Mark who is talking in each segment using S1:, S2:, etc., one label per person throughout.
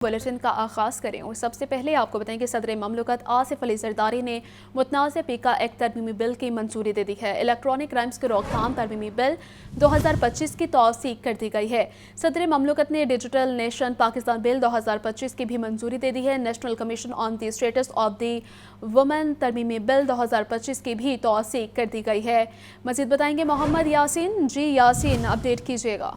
S1: Bulletin का आगाज़ करें और सबसे पहले आपको बताएं कि सदर ममलकत आसिफ अली जरदारी ने मुतनाज़ पीका एक्ट तरमीमी बिल की मंजूरी दे दी है। इलेक्ट्रॉनिक क्राइम्स की रोकथाम तरमीमी बिल 2025 की तौसीक कर दी गई है। सदर ममलकत ने डिजिटल नेशन पाकिस्तान बिल 2025 की भी मंजूरी दे दी है। National commission on the status of the women तरमीमी बिल 2025 की भी तौसीक कर दी गई है। मज़ीद बताएंगे मोहम्मद यासीन। जी यासीन, अपडेट कीजिएगा।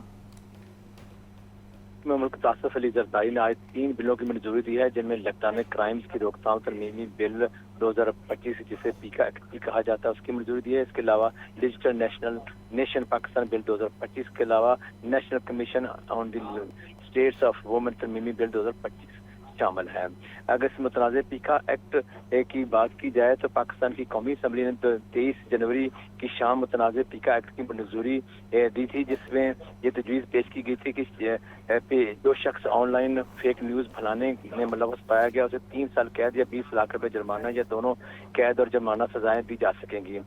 S2: मुल्क आसिफ अली जरदारी ने आज 3 बिलों की मंजूरी दी है, जिनमें इलेक्ट्रॉनिक क्राइम्स की रोकथाम तरमीमी बिल 2025 जिसे पीका एक्ट भी कहा जाता है उसकी मंजूरी दी है। इसके अलावा डिजिटल नेशन पाकिस्तान बिल 2025 के अलावा national commission on the status of women तरमीमी बिल 2025 शामिल है। अगर इस मुतनाज़ पीका एक्ट की बात की जाए तो पाकिस्तान की कौमी असम्बली ने 23 जनवरी की शाम मुतनाज़ पीका एक्ट की मंजूरी दी थी, जिसमें ये तजवीज़ पेश की गई थी कि जो शख्स ऑनलाइन फेक न्यूज़ फैलाने में मुलव्वस पाया गया उसे 3 साल कैद या 20 लाख रुपए जुर्माना या दोनों कैद और जुर्माना सजाएं दी जा सकेंगी।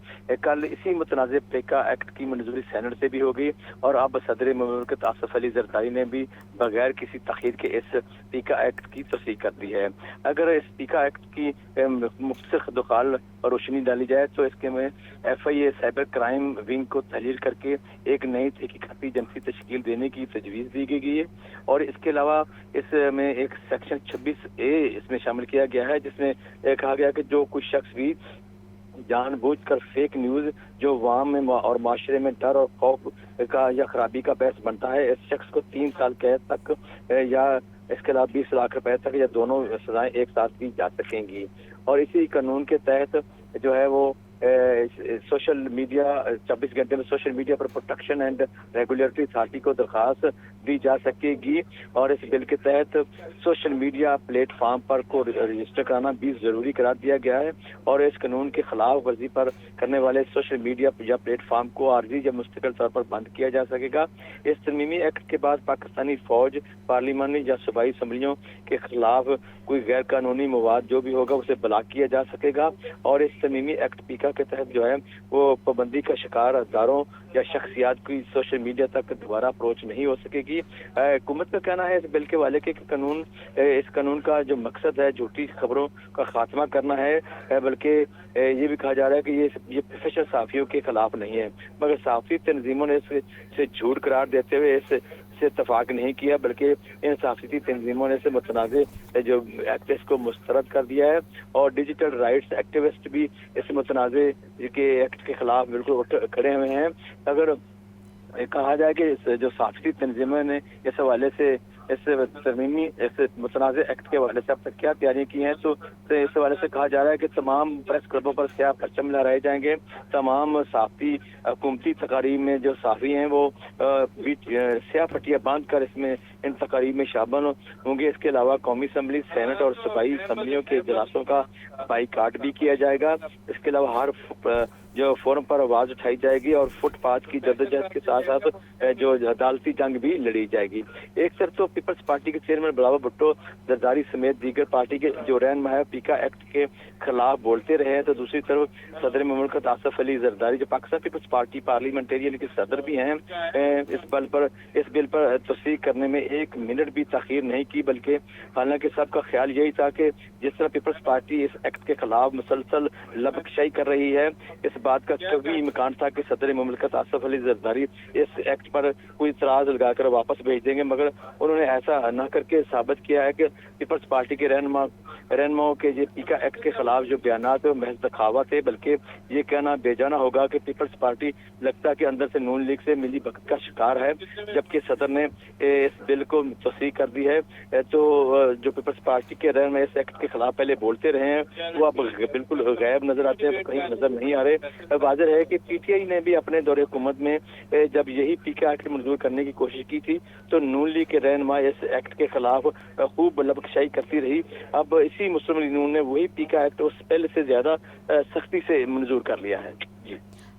S2: कल इसी मुतनाज़ पीका एक्ट की मंजूरी सेनेट से भी हो गई और अब सदर मुमलकत आसिफ अली जरदारी ने भी बगैर किसी तखीर के इस पीका एक्ट की तस्दीक कर दी है। अगर इस पीका एक्ट की मुख्तसर खदोखाल और रोशनी डाली जाए तो इसके में FIA साइबर क्राइम विंग को तहलील करके एक नई तहकीकाती एजेंसी तश्कील देने की तजवीज़ दी गई है और इसके अलावा इसमें एक सेक्शन 26A इसमें शामिल किया गया है, जिसमें कहा गया कि जो कुछ शख्स भी जानबूझकर फेक न्यूज़ जो वाम में और माशरे में डर और खौफ का या खराबी का बायस बनता है, इस शख्स को 3 साल कैद तक या इसके अलावा 20 लाख रुपए तक या दोनों सजाएं एक साथ दी जा सकेंगी। और इसी कानून के तहत जो है वो सोशल मीडिया 24 घंटे में सोशल मीडिया पर प्रोटेक्शन एंड रेगुलेटरी अथॉरिटी को दरख्वास्त दी जा सकेगी और इस बिल के तहत सोशल मीडिया प्लेटफार्म पर को रजिस्टर कराना भी जरूरी करार दिया गया है और इस कानून के खिलाफ वर्जी पर करने वाले सोशल मीडिया या प्लेटफार्म को आर्जी या मुस्तकिल तौर पर बंद किया जा सकेगा। इस तरमीमी एक्ट के बाद पाकिस्तानी फौज पार्लिमानी या सूबाई असम्बलियों के खिलाफ कोई गैर कानूनी मवाद जो भी होगा उसे ब्लॉक किया जा सकेगा और इस तरमीमी एक्ट पीका के तहत जो है वो पाबंदी का शिकार अदारों या शख्सियात की सोशल मीडिया तक दोबारा अप्रोच नहीं हो सकेगी। हुकूमत का कहना है इस बिल के वाले के इस कानून का जो मकसद है झूठी खबरों का खात्मा करना है, बल्कि ये भी कहा जा रहा है कि ये प्रोफेशनल सहाफ़ियों के खिलाफ नहीं है, मगर सहाफ़ी तंजीमों ने इसे झूठ करार देते हुए से इत्तफाक नहीं किया, बल्कि इन सहाफ़ती तंजीमों ने इसे मुतनाज़े जो एक्ट इसको मुस्तरद कर दिया है और डिजिटल राइट्स एक्टिविस्ट भी इस मुतनाज़े के एक्ट के खिलाफ बिल्कुल खड़े हुए हैं। अगर कहा जाए कि जो सहाफ़ती तंजीमों ने इस हवाले से इस मुतनाज़े एक्ट के हवाले से अब तक क्या तैयारियां की हैं तो इस हवाले से कहा जा रहा है कि तमाम प्रेस क्लबों पर स्याह परचम लहराए जाएंगे, तमाम सहाफ़ी हुकूमती तकारीब में जो सहाफ़ी हैं वो स्याह पट्टियाँ बांध कर इसमें इन तकारीब में शामिल होंगे। इसके अलावा कौमी असम्बली, सेनेट और सूबाई असम्बलियों के इजलासों का बाइकाट भी किया जाएगा। इसके अलावा हर जो फोरम पर आवाज उठाई जाएगी और फुटपाथ की जद्दोजहद के साथ साथ जो अदालती जंग भी लड़ी जाएगी। एक तरफ तो पीपल्स पार्टी के चेयरमैन बिलावल भुट्टो जरदारी समेत दीगर पार्टी के जो रहनुमा पीका एक्ट के खिलाफ बोलते रहे हैं, तो दूसरी तरफ सदर मुमलकत आसिफ अली जरदारी जो पाकिस्तान पीपल्स पार्टी पार्लियामेंटेरियन के सदर भी हैं, इस बिल पर तस्दीक करने में 1 मिनट भी ताखीर नहीं की, बल्कि हालांकि सबका ख्याल यही था कि जिस तरह पीपल्स पार्टी इस एक्ट के खिलाफ मुसलसल लबकशाही कर रही है, इस बात का कभी इम्कान था कि सदर मुमलकत आसिफ अली जरदारी इस एक्ट पर कोई इतराज लगाकर वापस भेज देंगे, मगर उन्होंने ऐसा न करके साबित किया है कि पीपल्स पार्टी के रहनुमाओं के ये पीका एक्ट के खिलाफ जो बयानात है वो महज दिखावत है, बल्कि ये कहना बेजाना होगा कि पीपल्स पार्टी लगता है कि अंदर से नून लीग से मिली भगत का शिकार है, जबकि सदर ने इस बिल को तस्दीक कर दी है। तो जो पीपल्स पार्टी के रहनुमा इस एक्ट के खिलाफ पहले बोलते रहे हैं वो अब बिल्कुल गायब नजर आते हैं, कहीं नजर नहीं आ रहे। वाज़ेह है कि PTI ने भी अपने दौरे हुकूमत में जब यही पीका एक्ट मंजूर करने की कोशिश की थी तो नून लीग के रहनुमा इस एक्ट के खिलाफ खूब लबकशाही करती रही। अब इसी मुस्लिम लीग नून ने वही पीका एक्ट उस पहले से ज्यादा सख्ती से मंजूर कर लिया है।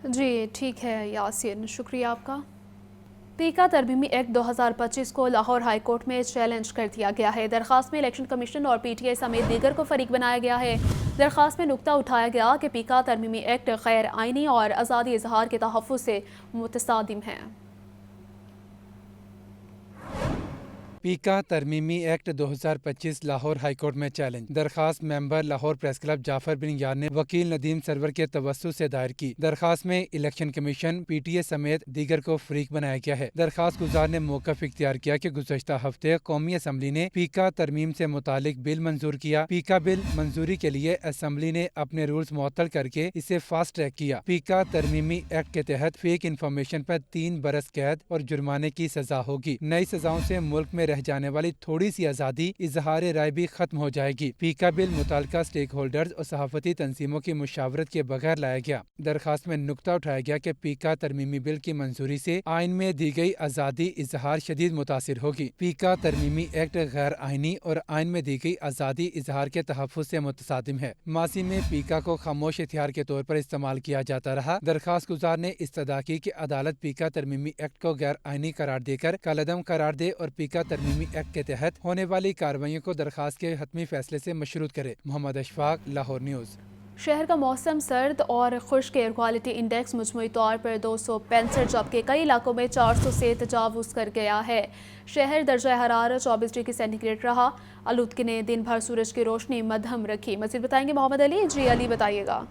S1: जी ठीक है यासीन, शुक्रिया आपका। पीका तरमीमी एक्ट 2025 को लाहौर हाई कोर्ट में चैलेंज कर दिया गया है। दरख्वास्त में इलेक्शन कमीशन और PTI समेत दीगर को फरीक बनाया गया है। दरख्वास्त में नुक्ता उठाया गया कि पीका तरमीमी एक्ट गैर आइनी और आज़ादी इजहार के तहफ़्फ़ुज़ से मुतसादिम है।
S3: پیکا ترمیمی ایکٹ 2025 لاہور ہائی کورٹ میں چیلنج۔ درخواست member Lahore press club Jafar bin Yar نے وکیل ندیم سرور کے توسط سے دائر کی۔ درخواست میں election commission, P T A سمیت دیگر کو فریق بنایا گیا ہے۔ درخواست گزار نے موقف اختیار کیا کہ گزشتہ ہفتے قومی اسمبلی نے پیکا ترمیم سے متعلق بل منظور کیا۔ پیکا بل منظوری کے لیے اسمبلی نے اپنے رولز معطل کر کے اسے فاسٹ ٹریک کیا۔ پیکا ترمیمی ایکٹ کے تحت فیک انفارمیشن پر 3 برس قید اور جرمانے کی سزا ہوگی۔ نئی سزاؤں سے ملک میں رہ جانے والی تھوڑی سی آزادی اظہار رائے بھی ختم ہو جائے گی۔ پیکا بل متعلقہ سٹیک ہولڈرز اور صحافتی تنظیموں کی مشاورت کے بغیر لایا گیا۔ درخواست میں نکتہ اٹھایا گیا کہ پیکا ترمیمی بل کی منظوری سے آئین میں دی گئی آزادی اظہار شدید متاثر ہوگی۔ پیکا ترمیمی ایکٹ غیر آئینی اور آئین میں دی گئی آزادی اظہار کے تحفظ سے متصادم ہے۔ ماضی میں پیکا کو خاموش ہتھیار کے طور پر استعمال کیا جاتا رہا۔ درخواست گزار نے استدعا کی کہ عدالت پیکا ترمیمی ایکٹ کو غیر آئینی قرار دے کر کالعدم قرار دے اور پیکا ترمیمی ایکٹ کے تحت ہونے والی کارروائیوں کو درخواست کے حتمی فیصلے سے مشروط کرے۔ محمد اشفاق، لاہور نیوز۔
S1: شہر کا موسم سرد اور خشک، ایئر کوالٹی انڈیکس مجموعی طور پر 265 جبکہ کئی علاقوں میں 400 سے تجاوز کر گیا ہے۔ شہر درجہ حرارت 24 ڈگری سینٹی گریڈ رہا۔ آلودگی نے دن بھر سورج کی روشنی مدھم رکھی۔ مزید بتائیں گے محمد علی۔ جی علی، بتائیے گا۔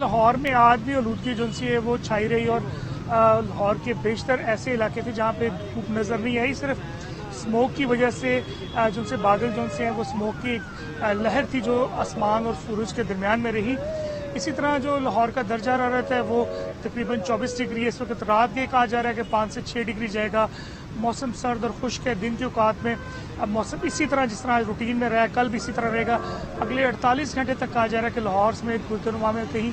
S4: لاہور میں آج بھی آلودگی جو ہے وہ چھائی رہی اور لاہور کے بیشتر ایسے علاقے تھے جہاں پہ دھوپ نظر نہیں آئی، صرف اسموک کی وجہ سے جن سے بادل جو سے ہیں وہ اسموک کی ایک لہر تھی جو آسمان اور سورج کے درمیان میں رہی۔ اسی طرح جو لاہور کا درجہ حرارت ہے وہ تقریباً 24 ڈگری ہے۔ اس وقت رات کے کہا جا رہا ہے کہ 5 سے 6 ڈگری جائے گا۔ موسم سرد اور خشک ہے۔ دن کے اوقات میں اب موسم اسی طرح جس طرح روٹین میں رہا، کل بھی اسی طرح رہے گا۔ اگلے 48 گھنٹے تک کہا جا رہا ہے کہ لاہور سمیت گلزرنما میں کہیں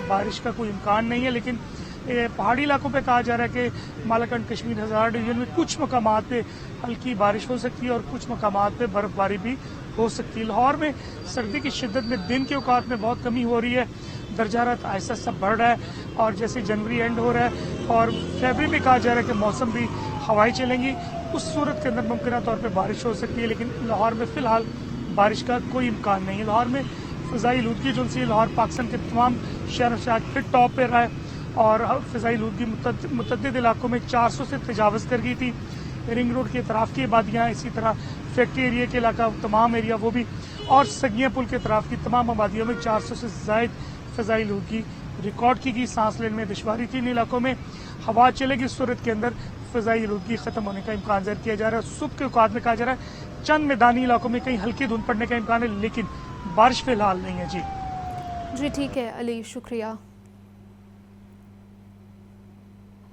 S4: بارش کا کوئی امکان نہیں ہے، لیکن پہاڑی علاقوں پہ کہا جا رہا ہے کہ مالاکنڈ کشمیر ہزار ڈویژن میں کچھ مقامات پہ ہلکی بارش ہو سکتی ہے اور کچھ مقامات پہ برف باری بھی ہو سکتی ہے۔ لاہور میں سردی کی شدت میں دن کے اوقات میں بہت کمی ہو رہی ہے۔ درجہ حرارت آہستہ آہستہ بڑھ رہا ہے اور جیسے جنوری اینڈ ہو رہا ہے اور فیبری میں کہا جا رہا ہے کہ موسم بھی ہوائیں چلیں گی، اس صورت کے اندر ممکنہ طور پہ بارش ہو سکتی ہے، لیکن لاہور میں فی الحال بارش کا کوئی امکان نہیں ہے۔ لاہور میں فضائی آلودگی جو سی لاہور پاکستان کے تمام شہر شہر پھر ٹاپ پہ رہا ہے اور فضائی آلودگی متعدد علاقوں میں 400 سے تجاوز کر گئی تھی۔ رنگ روڈ کے اطراف کی آبادیاں، اسی طرح فیکٹری ایریا کے علاقہ تمام ایریا وہ بھی، اور سگیاں پل کے اطراف کی تمام آبادیوں میں 400 سے زائد فضائی آلودگی ریکارڈ کی گئی۔ سانس لینے میں دشواری تھی ان علاقوں میں۔ ہوا چلے گی، اس صورت کے اندر فضائی آلودگی ختم ہونے کا امکان ظاہر کیا جا رہا ہے۔ صبح کے اوقات میں کہا جا رہا ہے چند میدانی علاقوں میں کہیں ہلکی دھند پڑنے کا امکان ہے، لیکن بارش فی الحال نہیں ہے۔ جی
S1: ٹھیک ہے علی، شکریہ۔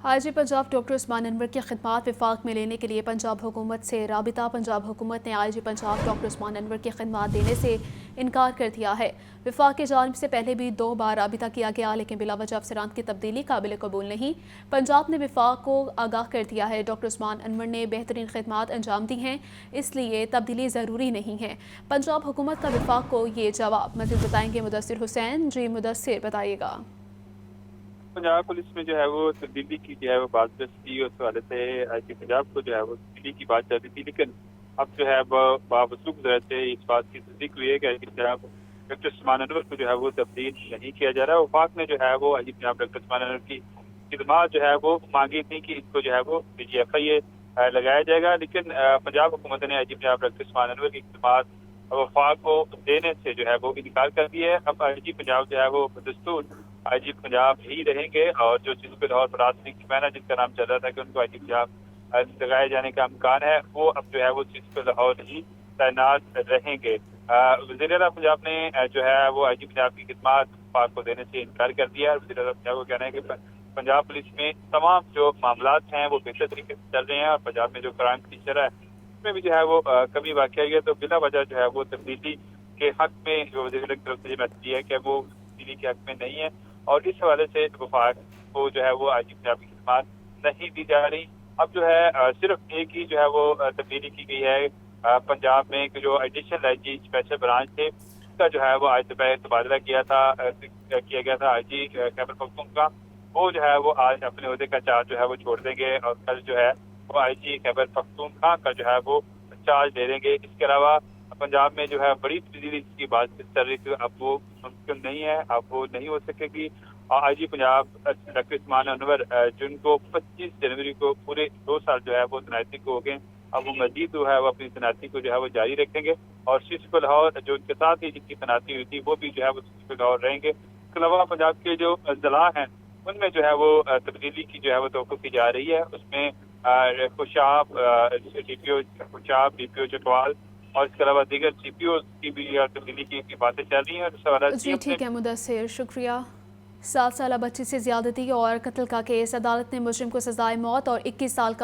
S1: آئی جی پنجاب ڈاکٹر عثمان انور کی خدمات وفاق میں لینے کے لیے پنجاب حکومت سے رابطہ۔ پنجاب حکومت نے آئی جی پنجاب ڈاکٹر عثمان انور کی خدمات دینے سے انکار کر دیا ہے۔ وفاق کی جانب سے پہلے بھی 2 بار رابطہ کیا گیا، لیکن بلا وجہ افسران کی تبدیلی قابل قبول نہیں۔ پنجاب نے وفاق کو آگاہ کر دیا ہے ڈاکٹر عثمان انور نے بہترین خدمات انجام دی ہیں، اس لیے تبدیلی ضروری نہیں ہے۔ پنجاب حکومت کا وفاق کو یہ جواب۔ مزید بتائیں گے مدثر حسین۔ جی مدثر، بتائیے گا۔
S5: پنجاب پولیس میں جو ہے وہ تبدیلی کی جو ہے وہ بات کی، اس حوالے سے آئی جی پنجاب کو جو ہے وہ تبدیلی کی بات چل رہی تھی، لیکن اب جو ہے بابسوخ ذرائع سے اس بات کی تصدیق ہوئی ہے کہ آئی جی پنجاب ڈاکٹر عثمان انور کو جو ہے وہ تبدیل نہیں کیا جا رہا ہے۔ وفاق نے جو ہے وہ آئی جی پنجاب ڈاکٹر عثمان انور کی خدمات جو ہے وہ مانگی تھی کہ ان کو جو ہے وہ پی جی ایف آئی اے لگایا جائے گا، لیکن پنجاب حکومت نے آئی جی پنجاب ڈاکٹر عثمان انور کی خدمات وفاق کو دینے سے جو ہے وہ انکار کر دیا ہے۔ اب آئی جی پنجاب جو ہے وہ بدستور آئی جی پنجاب ہی رہیں گے، اور جو چیز پہ لاہور پراسنگ مہینہ جن کا نام چل رہا تھا کہ ان کو آئی جی پنجاب لگائے جانے کا امکان ہے، وہ اب جو ہے وہ چیز پہ لاہور ہی تعینات رہیں گے۔ وزیر اعلیٰ پنجاب نے جو ہے وہ آئی جی پنجاب کی خدمات وفاق کو دینے سے انکار کر دیا ہے۔ وزیر اعلیٰ پنجاب کو کہنا ہے کہ پنجاب پولیس میں تمام جو معاملات ہیں وہ بہتر طریقے سے چل رہے ہیں، اور پنجاب میں جو کرائم کی شرح ہے اس میں بھی جو ہے وہ کمی واقع ہے، تو بلا وجہ جو ہے وہ تبدیلی کے حق میں جو وزیر اعلیٰ کی طرف سے یہ میسج ہے کہ وہ تبدیلی کے حق میں نہیں ہے، اور اس حوالے سے وفاق کو جو ہے وہ آئی جی پنجاب کی خدمات نہیں دی جا رہی۔ اب جو ہے صرف ایک ہی جو ہے وہ تبدیلی کی گئی ہے پنجاب میں، کہ جو additional I G special branch تھے اس کا جو ہے وہ آج دوپہر تبادلہ کیا گیا تھا آئی جی خیبر پختونخوا کا، وہ جو ہے وہ آج اپنے عہدے کا چارج جو ہے وہ چھوڑ دیں گے، اور کل جو ہے وہ آئی جی خیبر پختونخوا کا جو ہے وہ چارج لے دیں گے۔ اس کے علاوہ پنجاب میں جو ہے بڑی تبدیلی کی بات چل رہی تھی، اب وہ ممکن نہیں ہے، اب وہ نہیں ہو سکے گی، IG पंजाब डॉक्टर इस्मान अनवर जिनको 25 जनवरी को पूरे 2 साल जो है वो तैनाती को हो गए। अब वो मजीद जो है वो अपनी तैनाती को जो है वो जारी रखेंगे और सीसीपी लाहौर जो उनके साथ ही जिनकी तैनाती हुई थी वो भी जो है वो सीसीपी लाहौर रहेंगे। इसके अलावा पंजाब के जो जिला हैं उनमें जो है वो तब्दीली की जो है वो तवक्को की जा रही है। उसमें खुशाब DPO खुशाब DPO चटवाल और इसके अलावा दीगर CPO की भी तब्दीली की बातें चल रही हैं।
S1: जी ठीक है मुदस्सिर, शुक्रिया। 7 साल बच्ची से ज्यादती और कत्ल का केस, अदालत ने मुजरिम को सजाए मौत और 21 साल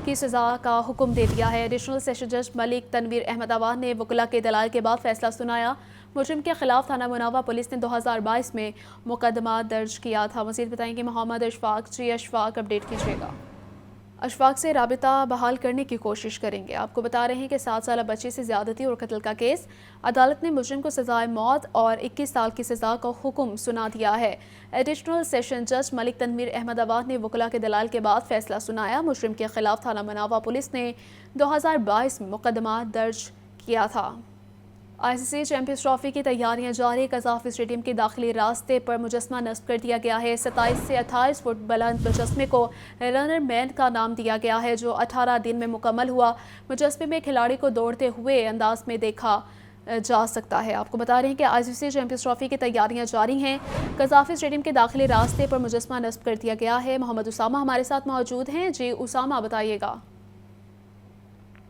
S1: की सजा का हुक्म दे दिया है। एडिशनल सेशन जज मलिक तनवीर अहमद अवान ने वकला के दलाल के बाद फैसला सुनाया। मुजरिम के खिलाफ थाना मुनावा पुलिस ने 2022 में मुकदमा दर्ज किया था। मज़ीद बताएंगे मोहम्मद अशफाक। जी अशफाक, अपडेट कीजिएगा। अशफाक से राबिता बहाल करने की कोशिश करेंगे। आपको बता रहे हैं कि 7 साल बच्ची से ज्यादती और कत्ल का केस, अदालत ने मुजरिम को सजाए मौत और 21 साल की सजा का हुक्म सुना दिया है। एडिशनल सेशन जज मलिक तनवीर अहमद अवान ने वकला के दलाल के बाद फैसला सुनाया। मुजरिम के खिलाफ थाना मनावा पुलिस ने 2022 में मुकदमा दर्ज किया था। ICC चैंपियंस ट्रॉफी की तैयारियां जारी। कज़ाफ़ी स्टेडियम के दाखिली रास्ते पर मुजस्मा नस्ब कर दिया गया है। 27 से 28 फुट बुलंद मुजस्मे को रनर मैन का नाम दिया गया है, जो 18 दिन में मुकम्मल हुआ। मुजस्मे में खिलाड़ी को दौड़ते हुए अंदाज में देखा जा सकता है। आपको बता रहे हैं कि ICC चैंपियंस ट्रॉफी की तैयारियां जारी हैं। कज़ाफ़ी स्टेडियम के दाखिली रास्ते पर मुजस्मा नस्ब कर दिया गया है। मोहम्मद उसामा हमारे साथ मौजूद हैं। जी उसामा, बताइएगा।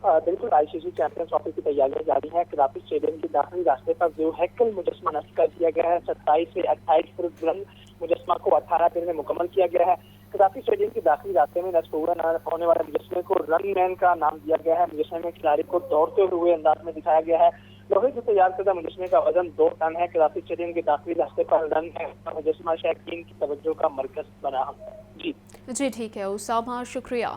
S6: बिल्कुल, ICC चैंपियंस ट्रॉफी की तैयारियां जारी है। कज़ाफ़ी स्टेडियम के दाखिली रास्ते पर जो हैकल मुजस्मा नस्ब कर दिया गया है। 27 से 28 फुट बुलंद मुजस्मा को 18 दिन में मुकम्मल किया गया है। कज़ाफ़ी स्टेडियम के दाखिली रास्ते में नस्ब होने वाले मुजस्मे को रन मैन का नाम दिया गया है। मुजस्मे में खिलाड़ी को दौड़ते हुए अंदाज में दिखाया गया है। लोहे से तैयार करदा मुजस्मे का वजन 2 टन है। कज़ाफ़ी स्टेडियम के दाखिली रास्ते पर रन मैन का मुजस्मा शौकीन की तवज्जो का मरकज बना। जी
S1: ठीक है उसामा, शुक्रिया।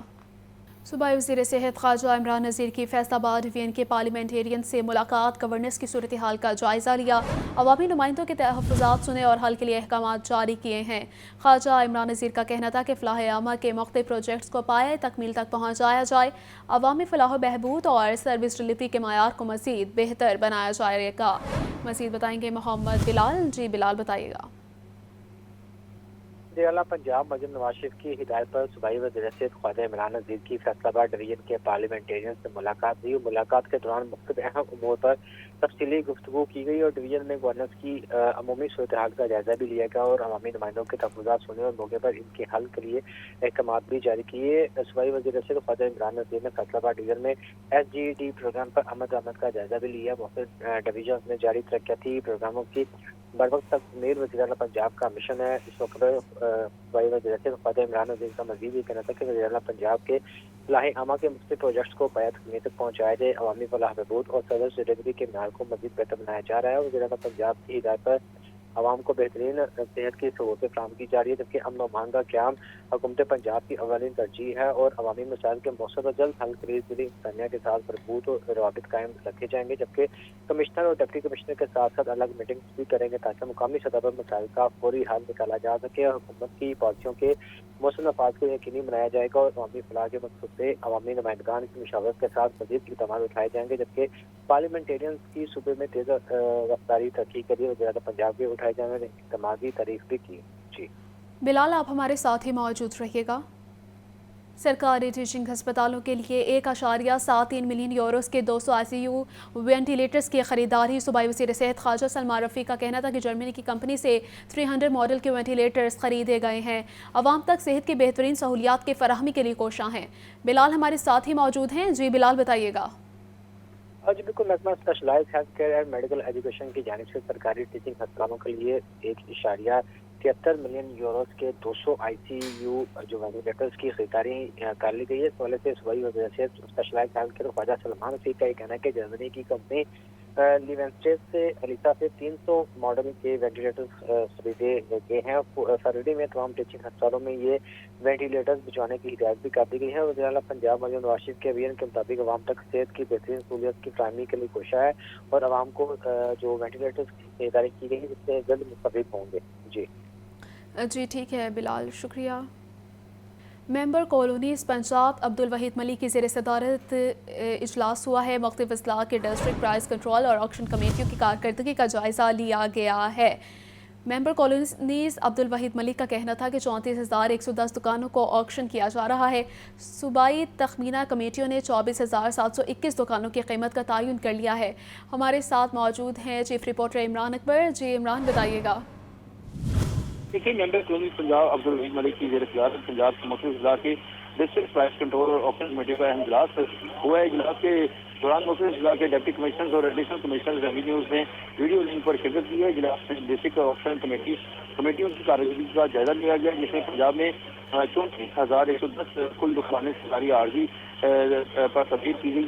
S1: सूबाई वज़ीर सेहत ख्वाजा इमरान नज़ीर की फैसलाबाद डिवीजन के पार्लियामेंटेरियन से मुलाकात, गवर्नेंस की सूरत हाल का जायज़ा लिया, अवामी नुमाइंदों के तहफ़्फ़ुज़ात सुने और हल के लिए अहकाम जारी किए हैं। ख्वाजा इमरान नज़ीर का कहना था कि फ़लाह आमा के मुख्तलिफ़ प्रोजेक्ट्स को पाए तकमील तक पहुँचाया जाए, अवामी फ़लाह बहबूद और सर्विस डिलीवरी के मयार को मज़ीद बेहतर बनाया जाएगा। मज़ीद बताएंगे मोहम्मद बिलाल। जी बिलाल, बताइएगा।
S7: वज़ीर-ए-आला पंजाब मजम नवाज शरीफ की हिदायत पर सूबाई वज़ीर सेहत ख्वाजा इमरान नज़ीर की फैसलाबाद डिवीजन के पार्लियामेंटेरियन से मुलाकात हुई। मुलाकात के दौरान मुख्तलिफ अहम उमूर पर तफसीली गुफ्तगू की गई और डिवीजन में गवर्नेंस की अमूमी सूरत हाल का जायजा भी लिया गया और अवामी नुमाइंदों के तहफ़्फ़ुज़ात सुने और मौके पर इनके हल के लिए अहकाम भी जारी किए। सूबाई वज़ीर सेहत ख्वाजा इमरान नज़ीर ने फैसलाबाद डिवीजन में SGD प्रोग्राम पर आमद का जायजा भी लिया। मुख्तलिफ डिवीजन में जारी तरक्याती प्रोग्रामों की बर वक्त तकमील वज़ीर-ए-आला पंजाब का मिशन है। इस वक्त सूबाई वज़ीर सेहत ख्वाजा इमरान नज़ीर का मज़ीद ये कहना था कि वज़ीर-ए-आला पंजाब के फलाह आमा के मुख्तलिफ प्रोजेक्ट्स को पाया तकमील तक पहुँचाया जाए, अवामी फलाह बहबूद और सर्विस डिलीवरी के म्यार को मज़ीद बेहतर बनाया जा रहा है। वज़ीर-ए-आला पंजाब की हिदायत पर आवाम को बेहतरीन सेहत की सहूलतें फराहम की जा रही है, जबकि अमन और अमान का क़याम हुकूमत पंजाब की अवलिन तरजीह है और अवामी मसाइल के मौसर और जल्द हल के लिए दिली इंसानियत के साथ भरपूर और रवाबित कायम रखे जाएंगे। जबकि कमिश्नर और डिप्टी कमिश्नर के साथ साथ अलग मीटिंग्स भी करेंगे ताकि मुकामी सतह पर मसाइल का फौरी हल निकाला जा सके और हुकूमत की पॉलिसियों के मौसम नफाज को यकीनी बनाया जाएगा और अवामी फलाह के मकसद से अवामी नुमाइंदगान की मुशावरत के साथ मज़ीद इक़दाम उठाए जाएंगे। जबकि पार्लियामेंटेरियन की सूबे में तेज़ रफ्तारी तरक्की के लिए वज़ीर-ए-आला पंजाब के उठाए जाने वाले इक़दाम की तारीफ भी की। जी
S1: बिलाल, आप हमारे साथ ही मौजूद रहिएगा। सरकारी टीचिंग हस्पतालों के लिए 1.73 मिलियन यूरोस के 200 ICU वेंटिलेटर्स की खरीदारी। सूबाई वज़ीर सेहत ख्वाजा सलमान रफ़ी का कहना था कि जर्मनी की कंपनी से 300 मॉडल के वेंटिलेटर्स खरीदे गए हैं। अवाम तक सेहत की बेहतरीन सहूलियात की फराहमी के लिए कोशां हैं। बिलाल हमारे साथ ही मौजूद हैं। जी बिलाल, बताइएगा।
S7: जी बिल्कुल, महकमा specialised health care and medical education की जानिब से सरकारी टीचिंग अस्पतालों के लिए 1.73 मिलियन यूरोस के 200 ICU जो वेंटिलेटर्स की खरीदारी कर ली गई है। इस वाले से सूबाई वज़ीर सेहत specialised health care Khawaja Salman Rafi का कहना है कि जर्मनी की कंपनी लिवेंस्टेड से एलिसा से 300 मॉडल के वेंटिलेटर्स खरीदे गए हैं। फरवरी में तमाम टीचिंग अस्पतालों में ये वेंटिलेटर्स भिजवाने की हिदायत भी कर दी गई है। वज़ीर-ए-आला पंजाब मजम नवाज शरीफ के अभियान के मुताबिक आवाम तक सेहत की बेहतरीन सहूलियत की फराहमी के लिए कोशिश है और आवाम को जो वेंटिलेटर्स की खरीदारी की गई है जिससे जल्द मुस्तफ़ीद होंगे। जी
S1: ठीक है बिलाल, शुक्रिया। मेंबर कॉलोनीज़ पंजाब अब्दुल वहीद मलिक की ज़ेर सदारत इजलास हुआ है। मुख्तलिफ अजला के डिस्ट्रिक्ट प्राइस कंट्रोल और ऑक्शन कमेटियों की कारकर्दगी का जायज़ा लिया गया है। मेंबर कॉलोनीज अब्दुल वहीद मलिक का कहना था कि 34,110 दुकानों को ऑक्शन किया जा रहा है। सूबाई तखमीना कमेटियों ने 24,721 दुकानों की कीमत का तयन कर लिया है। हमारे साथ मौजूद हैं चीफ रिपोर्टर इमरान अकबर। जी इमरान, बताइएगा।
S8: देखिए, मेंबर कॉलोनी पंजाब अब्दुल वहीद मलिक की ज़ेर-ए-क़ियादत पंजाब के मुख्तलिफ ज़िला के डिस्ट्रिक्ट प्राइस कंट्रोल और ऑक्शन कमेटी का अहम इजलास हुआ है। इजलास के दौरान मुख्तलिफ जिला के डिप्टी कमिश्नर और एडिशनल कमिश्नर रेवेन्यूज ने वीडियो लिंक पर शिरकत की है। इजलास में डिस्ट्रिक्ट ऑक्शन कमेटियों की कारकर्दगी का जायजा लिया गया, जिसमें पंजाब में 34,110 कुल दुकानें सरकारी आर्जी पर तब्दील की गई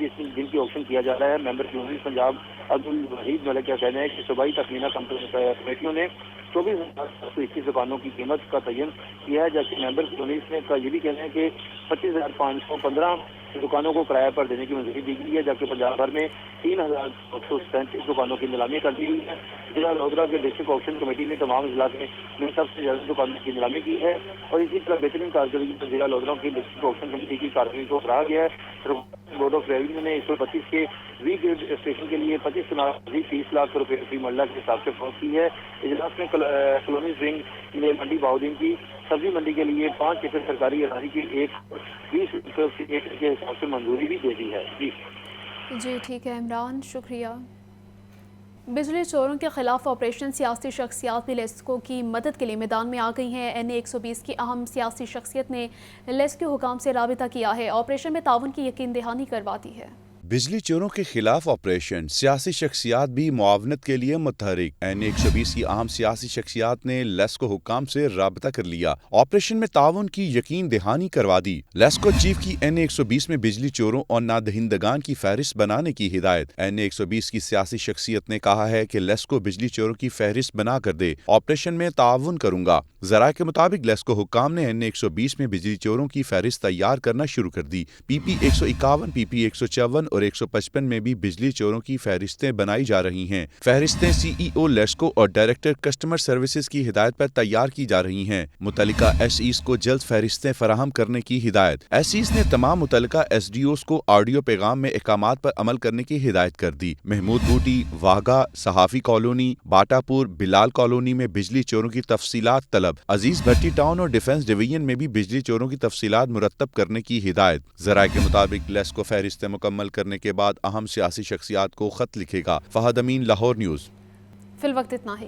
S8: थी, जिनकी ऑक्शन किया जा रहा है। मेंबर कॉलोनी पंजाब अब्दुल वहीद मलिक का कहना है कि सूबाई तखमीना कमेटियों ने 24,721 दुकानों की कीमत का तयन किया है, जबकि मेंबर कॉलोनी का ये भी कहना है कि 25,515 दुकानों को किराए पर देने की मंजूरी दी गई है, जबकि पंजाब भर में 3,937 दुकानों की नीलामी कर दी गई है। जिला लोधरा के डिस्ट्रिक्ट ऑक्शन कमेटी ने तमाम जिला में सबसे ज्यादा दुकानों की नीलामी की है और इसी तरह बेहतरीन कारकर्दगी पर जिला लोधरा की डिस्ट्रिक्ट ऑक्शन कमेटी की कारकर्दगी को सराहा गया है। बोर्ड ऑफ रेवेन्यू ने 125 के वी ग्रेड स्टेशन के लिए 25 कनाल 30 लाख रुपए फी मरला के हिसाब से फरोख्त की है। इजलास में कॉलोनी रिंग में मंडी बाउद्दीन की सब्जी मंडी के लिए 5 एकड़ सरकारी अराजी की 20 एकड़ के हिसाब से मंजूरी भी दे दी है।
S1: जी ठीक है इमरान, शुक्रिया। बिजली चोरों के खिलाफ ऑपरेशन सियासी शख्सियात भी लेस्को की मदद के लिए मैदान में आ गई हैं। NA 120 की अहम सियासी शख्सियत ने लेस्को हुकाम से राबिता किया है, ऑपरेशन में ताउन की यकीन दहानी करवाती है।
S9: बिजली चोरों के खिलाफ ऑपरेशन सियासी शख्सियात भी मुआवनत के लिए मुतहरिक। NA 120 की अहम सियासी शख्सियात ने लेस्को हुकाम से राबता कर लिया, ऑपरेशन में ताउन की यकीन दहानी करवा दी। लेस्को चीफ की NA 120 में बिजली चोरों और नादहिंदगान की फहरिस्त बनाने की हिदायत। NA 120 की सियासी शख्सियत ने कहा है कि लेस्को बिजली चोरों की फहरिस्त बना कर दे, ऑपरेशन में ताउन करूंगा। जरा के मुताबिक लेस्को हुकाम ने NA 120 में बिजली चोरों की फहरिस्त तैयार करना शुरू कर दी। PP 151, PP 154 और 155 में भी बिजली चोरों की फहरिस्तें बनाई जा रही हैं। फहरिस्तें CEO लेस्को और डायरेक्टर कस्टमर सर्विसेज की हिदायत पर तैयार की जा रही हैं। मुतल्लिका SEs को जल्द फहरिस्तें फराहम करने की हिदायत। SEs ने तमाम मुतल्लिका SDOs को ऑडियो पैगाम में अहकामात पर अमल करने की हिदायत कर दी। महमूद बूटी, वाघा, सहाफी कॉलोनी, बाटापुर, बिलाल कॉलोनी में बिजली चोरों की तफसीलात तलब। अजीज भट्टी टाउन और डिफेंस डिवीजन में भी बिजली चोरों की तफसीलात मुरतब करने की हिदायत। जराये के मुताबिक लेस्को फहरिस्तें मुकम्मल करने के बाद अहम सियासी शख्सियात को खत लिखेगा। फहद अमीन, लाहौर न्यूज़।
S1: फिल वक्त इतना ही।